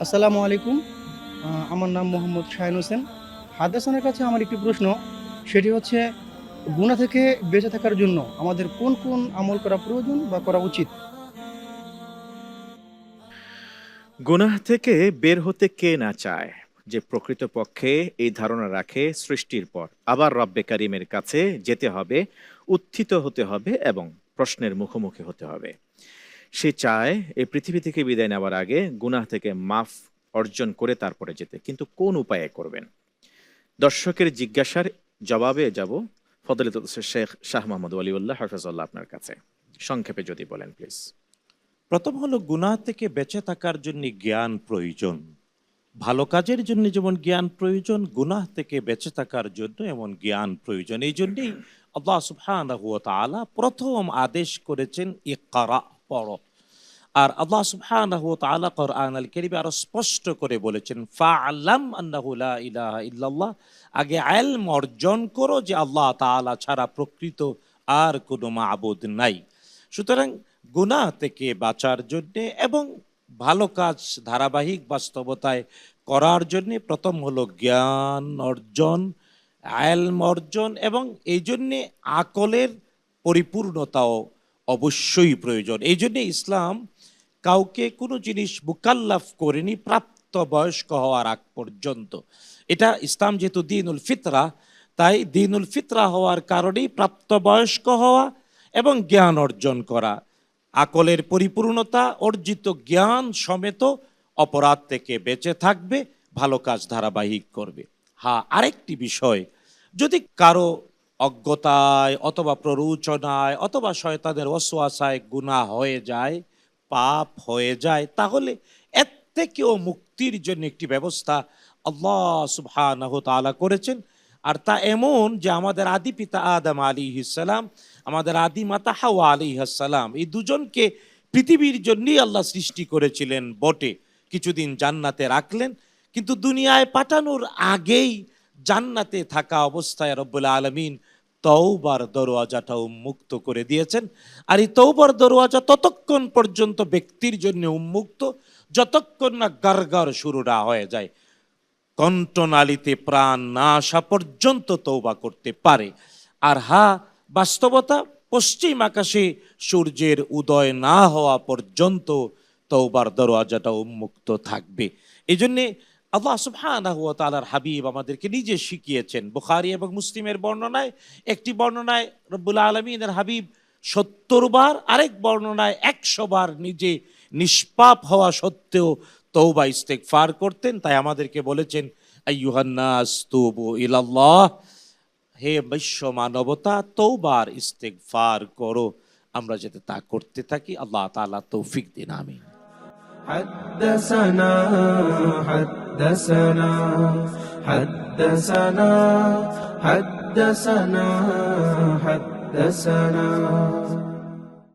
আসসালামু আলাইকুম। আমার নাম মোহাম্মদ শাহিন হোসেন। হাদাসানের কাছে আমার একটি প্রশ্ন, সেটি হচ্ছে গুনাহ থেকে বেঁচে থাকার জন্য আমাদের কোন, কোন আমল করা প্রয়োজন বা করা উচিত? গুনাহ থেকে বের হতে কে না চায়, যে প্রকৃতপক্ষে এই ধারণা রাখে সৃষ্টির পর আবার রব্বে কারিমের কাছে যেতে হবে, উত্থিত হতে হবে এবং প্রশ্নের মুখোমুখি হতে হবে। সে চায় এই পৃথিবী থেকে বিদায় নেওয়ার আগে গুনাহ থেকে মাফ অর্জন করে তারপরে যেতে, কিন্তু কোন উপায়ে করবেন? দর্শকের জিজ্ঞাসার জবাবে যাব ফজলিলুল শেখ শাহ মোহাম্মদ ওয়ালিউল্লাহ হাফেজাল্লাহ আপনার কাছে। সংক্ষেপে যদি বলেন প্লিজ। প্রথম হলো গুনাহ থেকে বেঁচে থাকার জন্য জ্ঞান প্রয়োজন। ভালো কাজের জন্য যেমন জ্ঞান প্রয়োজন, গুনাহ থেকে বেঁচে থাকার জন্য এমন জ্ঞান প্রয়োজন। এই জন্যই আল্লাহ সুবহানাহু ওয়া তাআলা প্রথম আদেশ করেছেন ইকরা, পড়ো। আর আল্লাহ সুবহানাহু ওয়া তাআলা কোরআন আল কারীমে আরো স্পষ্ট করে বলেছেন ফাআলাম আন্নাহু লা ইলাহা ইল্লাল্লাহ, আগে ইলম অর্জন করো যে আল্লাহ তাআলা ছাড়া প্রকৃত আর কোনো মাবুদ নাই। সুতরাং গুনাহ থেকে বাঁচার জন্যে এবং ভালো কাজ ধারাবাহিক বাস্তবতায় করার জন্যে প্রথম হলো জ্ঞান অর্জন, ইলম অর্জন, এবং এই জন্যে আকলের পরিপূর্ণতাও অবশ্যই প্রয়োজন। এই জন্যে ইসলাম কাউকে কোনো জিনিস মুকাল্লাফ করেনি প্রাপ্ত বয়স্ক হওয়ার আগ পর্যন্ত। এটা ইসলাম যেহেতু দ্বীনুল ফিতরা, তাই দ্বীনুল ফিতরা হওয়ার কারণেই প্রাপ্তবয়স্ক হওয়া এবং জ্ঞান অর্জন করা, আকলের পরিপূর্ণতা, অর্জিত জ্ঞান সমেত অপরাধ থেকে বেঁচে থাকবে, ভালো কাজ ধারাবাহিক করবে। হ্যাঁ, আরেকটি বিষয়, যদি কারো অজ্ঞতায় অথবা প্ররোচনায় অথবা শয়তানের ওয়াসওয়াসায় গুনাহ হয়ে যায়, পাপ হয়ে যায়, তাহলে এর থেকেও মুক্তির জন্য একটি ব্যবস্থা আল্লাহ সুবহানাহু ওয়া তাআলা করেছেন। আর তা এমন যে আমাদের আদি পিতা আদম আলাইহিস সালাম, আমাদের আদি মাতা হাওয়া আলাইহিস সালাম, এই দুজনকে পৃথিবীর জন্যই আল্লাহ সৃষ্টি করেছিলেন বটে, কিছুদিন জান্নাতে রাখলেন, কিন্তু দুনিয়ায় পাঠানোর আগেই জান্নাতে থাকা অবস্থায় রব্বুল আলামিন তওবার দরওয়াজাটা উন্মুক্ত করে দিয়েছেন। আর এই তওবার দরওয়াজা ততক্ষণ পর্যন্ত ব্যক্তির জন্য উন্মুক্ত যতক্ষণ না গারগার শুরু না হয়ে যায়, কণ্ঠনালীতে প্রাণ না আসা পর্যন্ত তওবা করতে পারে। আর হ্যাঁ, বাস্তবতা, পশ্চিম আকাশে সূর্যের উদয় না হওয়া পর্যন্ত তওবার দরওয়াজাটা উন্মুক্ত থাকবে। এই জন্যে আল্লাহ সুবহানাহু ওয়া তাআলার হাবিব আমাদেরকে নিজে শিখিয়েছেন। বুখারী এবং মুসলিমের বর্ণনায়, একটি বর্ণনায় রব্বুল আলামিনের হাবিব ৭০ বার, আরেক বর্ণনায় ১০০ বার নিজে নিষ্পাপ হওয়া সত্ত্বেও তওবা ইস্তেগফার করতেন। তাই আমাদেরকে বলেছেন আইয়ুহান নাস তুবু ইলাল্লাহ, হে বিশ্ব মানবতা, তওবার ইস্তেগফার করো। আমরা যাতে তা করতে থাকি, আল্লাহ তাআলা তৌফিক দিন, আমিন। حدثنا حدثنا حدثنا حدثنا حدثنا